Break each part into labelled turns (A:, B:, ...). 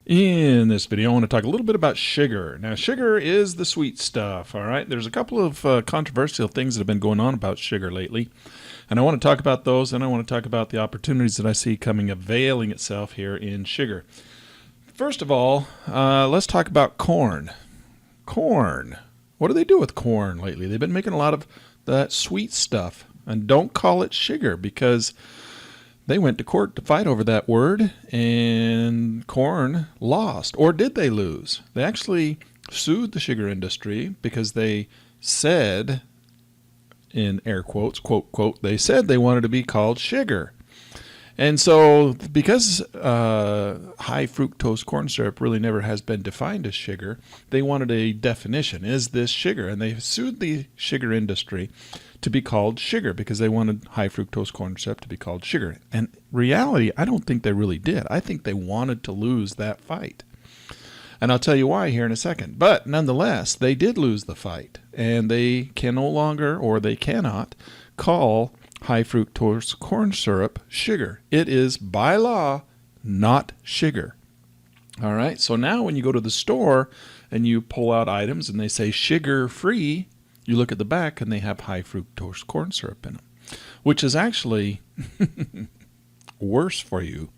A: In this video, I want to talk a little bit about sugar. Now, sugar is the sweet stuff, all right? There's a couple of controversial things that have been going on about sugar lately, and I want to talk about those, and I want to talk about the opportunities that I see coming availing itself here in sugar. First of all, let's talk about corn. Corn. What do they do with corn lately? They've been making a lot of that sweet stuff, and don't call it sugar because they went to court to fight over that word, and corn lost. Or did they lose? They actually sued the sugar industry because they said, in air quotes, quote, quote, they said they wanted to be called sugar. And so because high fructose corn syrup really never has been defined as sugar, they wanted a definition. Is this sugar? And they sued the sugar industry to be called sugar because they wanted high fructose corn syrup to be called sugar. And reality, I don't think they really did. I think they wanted to lose that fight. And I'll tell you why here in a second. But nonetheless, they did lose the fight. And they can no longer, or they cannot, call high fructose corn syrup sugar. It is by law not sugar. All right, so now when you go to the store and you pull out items and they say sugar free, you look at the back and they have high fructose corn syrup in them, which is actually worse for you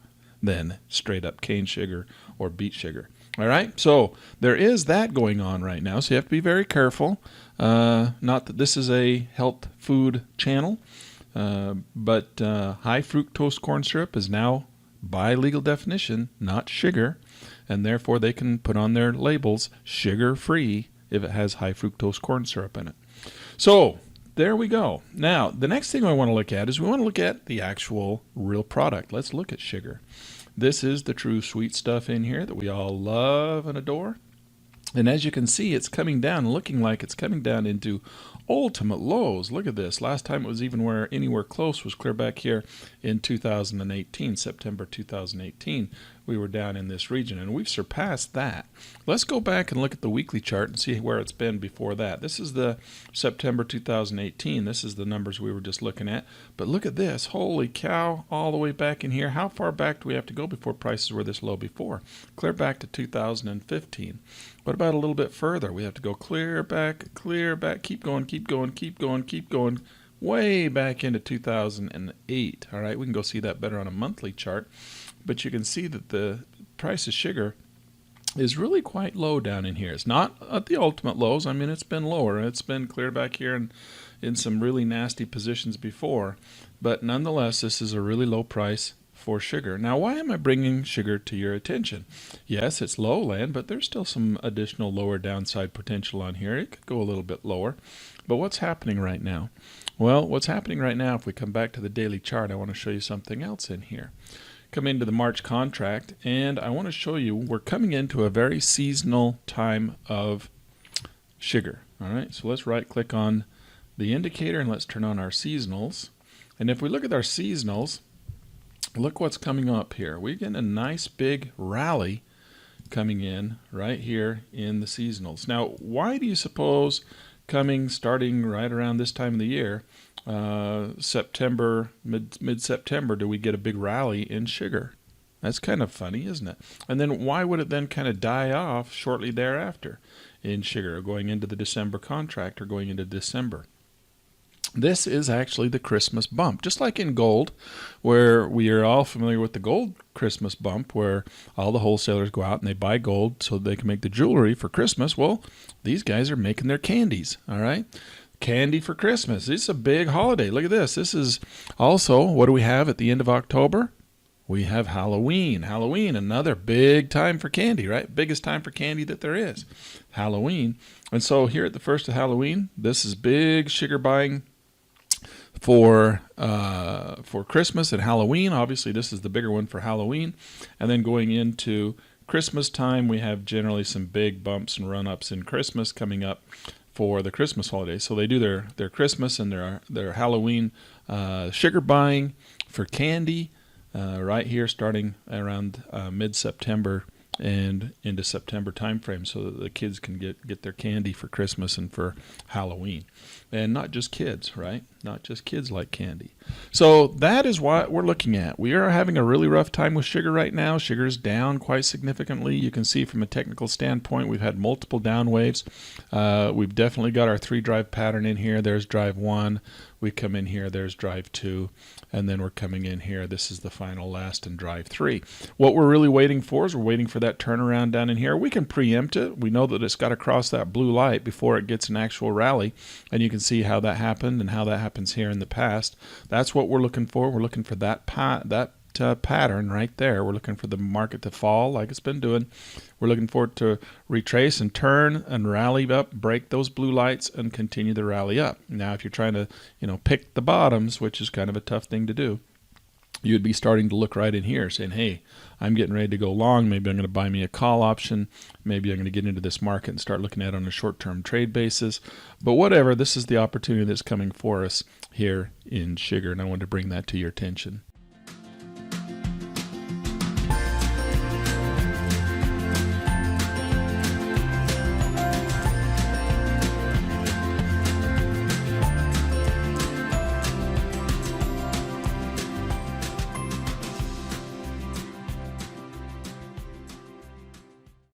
A: than straight up cane sugar or beet sugar. All right, so there is that going on right now, so you have to be very careful. Not that this is a health food channel, but high fructose corn syrup is now, by legal definition, not sugar, and therefore they can put on their labels sugar-free if it has high fructose corn syrup in it. So there we go. Now, the next thing I want to look at is we want to look at the actual real product. Let's look at sugar. This is the true sweet stuff in here that we all love and adore. And as you can see, it's coming down, looking like it's coming down into ultimate lows. Look at this. Last time it was even anywhere close was clear back here in 2018, September 2018. We were down in this region, and we've surpassed that. Let's go back and look at the weekly chart and see where it's been before that. This is the September 2018. This is the numbers we were just looking at. But look at this. Holy cow, all the way back in here. How far back do we have to go before prices were this low before? Clear back to 2015. What about a little bit further? We have to go clear back, keep going, keep going, keep going, keep going, way back into 2008. All right, we can go see that better on a monthly chart. But you can see that the price of sugar is really quite low down in here. It's not at the ultimate lows. I mean, it's been lower. It's been clear back here and in some really nasty positions before. But nonetheless, this is a really low price for sugar. Now, why am I bringing sugar to your attention? Yes, it's lowland, but there's still some additional lower downside potential on here. It could go a little bit lower. But what's happening right now? Well, what's happening right now, if we come back to the daily chart, I want to show you something else in here. Come into the March contract, and I want to show you we're coming into a very seasonal time of sugar. All right, so let's right click on the indicator and let's turn on our seasonals. And if we look at our seasonals, look what's coming up here. We're getting a nice big rally coming in right here in the seasonals. Now, why do you suppose starting right around this time of the year, September, mid-September, do we get a big rally in sugar? That's kind of funny, isn't it? And then why would it then kind of die off shortly thereafter in sugar, going into the December contract or going into December? This is actually the Christmas bump, just like in gold, where we are all familiar with the gold Christmas bump, where all the wholesalers go out and they buy gold so they can make the jewelry for Christmas. Well, these guys are making their candies, all right? Candy for Christmas. This is a big holiday. Look at this. This is also, what do we have at the end of October? We have Halloween. Halloween, another big time for candy, right? Biggest time for candy that there is, Halloween. And so here at the first of Halloween, this is big sugar buying for Christmas and Halloween. Obviously, this is the bigger one for Halloween. And then going into Christmas time, we have generally some big bumps and run-ups in Christmas coming up for the Christmas holiday. So they do their Christmas and their Halloween sugar buying for candy right here starting around mid-September and into September timeframe so that the kids can get their candy for Christmas and for Halloween. And not just kids, right? Not just kids like candy. So that is what we're looking at. We are having a really rough time with sugar right now. Sugar is down quite significantly. You can see from a technical standpoint, we've had multiple down waves. We've definitely got our 3-drive pattern in here. There's drive 1. We come in here, there's drive 2, and then we're coming in here. This is the final last in drive 3. What we're really waiting for is we're waiting for that turnaround down in here. We can preempt it. We know that it's got to cross that blue light before it gets an actual rally, and you can see how that happened and how that happens here in the past. That's what we're looking for. We're looking for that pattern right there. We're looking for the market to fall like it's been doing. We're looking for it to retrace and turn and rally up, break those blue lights, and continue the rally up. Now, if you're trying to, pick the bottoms, which is kind of a tough thing to do, you'd be starting to look right in here saying, hey, I'm getting ready to go long. Maybe I'm going to buy me a call option. Maybe I'm going to get into this market and start looking at it on a short-term trade basis. But whatever, this is the opportunity that's coming for us here in sugar, and I wanted to bring that to your attention.